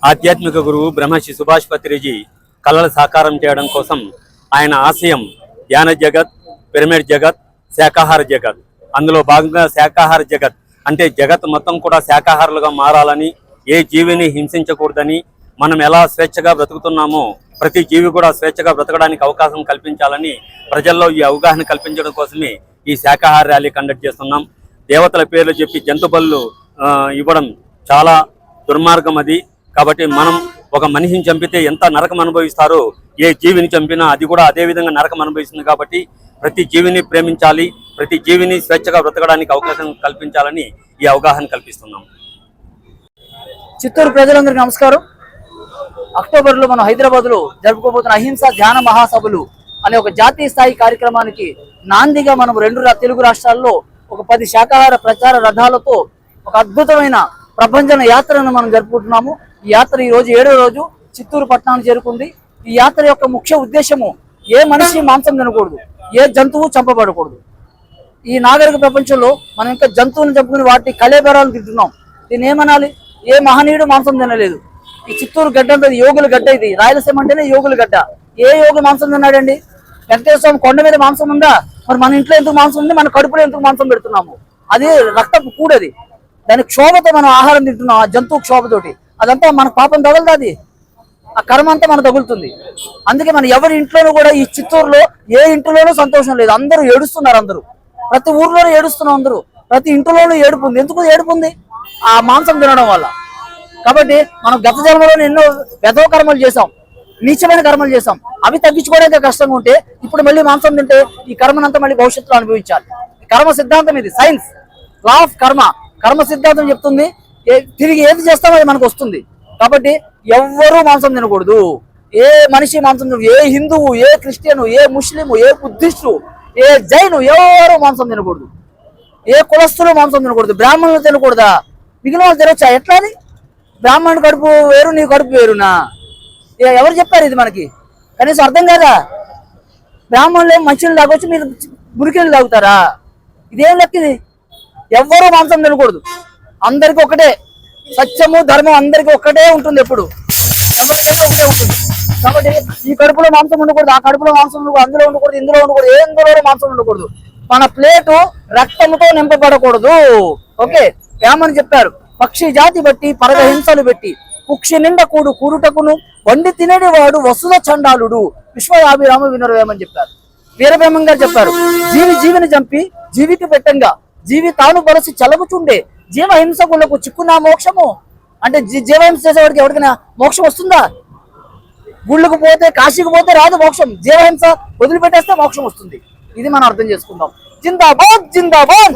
ఆధ్యాత్మిక గురువు బ్రహ్మశ్రీ సుభాష్ పత్రిజీ కళల సాకారం చేయడం కోసం ఆయన ఆశయం ధ్యాన జగత్, పిరమిడ్ జగత్, శాకాహార జగత్. అందులో భాగంగా శాకాహార జగత్ అంటే జగత్ మొత్తం కూడా శాకాహారులుగా మారాలని, ఏ జీవిని హింసించకూడదని, మనం ఎలా స్వేచ్ఛగా బ్రతుకుతున్నామో ప్రతి జీవి కూడా స్వేచ్ఛగా బ్రతకడానికి అవకాశం కల్పించాలని ప్రజల్లో ఈ అవగాహన కల్పించడం కోసమే ఈ శాకాహార ర్యాలీ కండక్ట్ చేస్తున్నాం. దేవతల పేర్లు చెప్పి జంతు బలులు ఇవ్వడం చాలా దుర్మార్గం అది. కాబట్టి మనం ఒక మనిషిని చంపితే ఎంత నరకం అనుభవిస్తారో ఏ జీవిని చంపినా అది కూడా అదే విధంగా నరకం అనుభవిస్తుంది. కాబట్టి ప్రతి జీవిని ప్రేమించాలి, ప్రతి జీవిని స్వేచ్ఛగా బ్రతకడానికి అవకాశం కల్పించాలని ఈ అవగాహన కల్పిస్తున్నాం. చిత్తూరు ప్రజలందరికీ నమస్కారం. అక్టోబర్లో మనం హైదరాబాద్లో జరుపుకోబోతున్న అహింస ధ్యాన మహాసభలు అనే ఒక జాతీయ స్థాయి కార్యక్రమానికి నాందిగా మనం తెలుగు రాష్ట్రాల్లో ఒక 10 శాకాహార ప్రచార రథాలతో ఒక అద్భుతమైన ప్రభంజన యాత్రను మనం జరుపుకుంటున్నాము. ఈ యాత్ర ఈ రోజు 7వ రోజు చిత్తూరు పట్టణానికి చేరుకుంది. ఈ యాత్ర యొక్క ముఖ్య ఉద్దేశము ఏ మనిషి మాంసం తినకూడదు, ఏ జంతువు చంపబడకూడదు. ఈ నాగరిక ప్రపంచంలో మనం ఇంకా జంతువులను చంపుకుని వాటి కళేబరాలను తింటున్నాం. దీన్ని ఏమనాలి? ఏ మహనీయుడు మాంసం తినలేదు. ఈ చిత్తూరు గడ్డ అంతా యోగుల గడ్డ, ఇది రాయలసీమ అంటేనే యోగుల గడ్డ. ఏ యోగి మాంసం తిన్నాడండి? వెంకటేశ్వర స్వామి కొండ మీద మాంసం ఉందా? మరి మన ఇంట్లో ఎందుకు మాంసం ఉంది? మన కడుపులో ఎందుకు మాంసం పెడుతున్నాము? అది రక్తపు కూడది. దాని క్షోభతో మనం ఆహారం తింటున్నాం, ఆ జంతువు క్షోభతోటి. అదంతా మన పాపం తగలదు, అది ఆ కర్మ అంతా మనకు తగులుతుంది. అందుకే మన ఎవరి ఇంట్లోనూ కూడా ఈ చిత్తూరులో ఏ ఇంట్లోనూ సంతోషం లేదు. అందరూ ఏడుస్తున్నారు. అందరూ ప్రతి ఊర్లోనూ ఏడుస్తున్నాం. అందరూ ప్రతి ఇంట్లోనూ ఏడుపు ఉంది. ఎందుకు ఏడుపు ఉంది? ఆ మాంసం తినడం వల్ల. కాబట్టి మనం గత జన్మలో ఎన్నో వ్యధవ కర్మలు చేసాం, నీచమైన కర్మలు చేసాం. అవి తగ్గించుకోవడానికి కష్టంగా ఉంటే ఇప్పుడు మళ్ళీ మాంసం తింటే ఈ కర్మనంతా మళ్ళీ భవిష్యత్తులో అనుభవించాలి. కర్మ సిద్ధాంతం ఇది, సైన్స్, లా ఆఫ్ కర్మ. కర్మ సిద్ధాంతం చెప్తుంది తిరిగి ఏది చేస్తామో అది మనకు వస్తుంది. కాబట్టి ఎవ్వరూ మాంసం తినకూడదు. ఏ మనిషి మాంసం తినకూడదు. ఏ హిందువు, ఏ క్రిస్టియను, ఏ ముస్లిము, ఏ బుద్ధిస్టు, ఏ జైను ఎవరు మాంసం తినకూడదు. ఏ కులస్తులు మాంసం తినకూడదు. బ్రాహ్మణులు తినకూడదా? మిగిలిన వాళ్ళు తినొచ్చా? ఎట్లా అని? బ్రాహ్మణుడు కడుపు వేరు, నీ కడుపు వేరునా? ఎవరు చెప్పారు ఇది మనకి? కనీసం అర్థం కాదా? బ్రాహ్మణులు ఏం మంచిని తాగొచ్చు, మీరు మురికిని తాగుతారా? ఇదేం లెక్క ఇది? ఎవ్వరూ మాంసం తినకూడదు. అందరికీ ఒకటే సత్యము, ధర్మం అందరికీ ఒక్కటే ఉంటుంది. ఎప్పుడు ఎవరికైనా ఒకటే ఉంటుంది. కాబట్టి ఈ కడుపులో మాంసం ఉండకూడదు, ఆ కడుపులో మాంసం ఉండకూడదు, అందులో ఉండకూడదు, ఇందులో ఉండకూడదు, ఎందులో మాంసం ఉండకూడదు. మన ప్లేటు రక్తంతో నింపబడకూడదు. ఓకే, వేమని చెప్పారు, పక్షి జాతి బట్టి పరగహింసలు పెట్టి కుక్షి నిండా కూరుటకును వండి తినేవాడు వసుల చండాలుడు. విశ్వయాభిరామ వినరవేమని చెప్పారు. వీరభేమం గారు చెప్పారు, జీవిని చంపి జీవికి పెట్టంగా జీవి తాను బలసి చలగుచుండే జీవహింసకులకు చిక్కునా మోక్షము. అంటే జీవహింస చేసేవాడికి ఎవరికైనా మోక్షం వస్తుందా? గుళ్ళకు పోతే, కాశీకి పోతే రాదు మోక్షం. జీవహింస వదిలిపెట్టేస్తే మోక్షం వస్తుంది. ఇది మనం అర్థం చేసుకుందాం. జిందాబాద్, జిందాబాద్.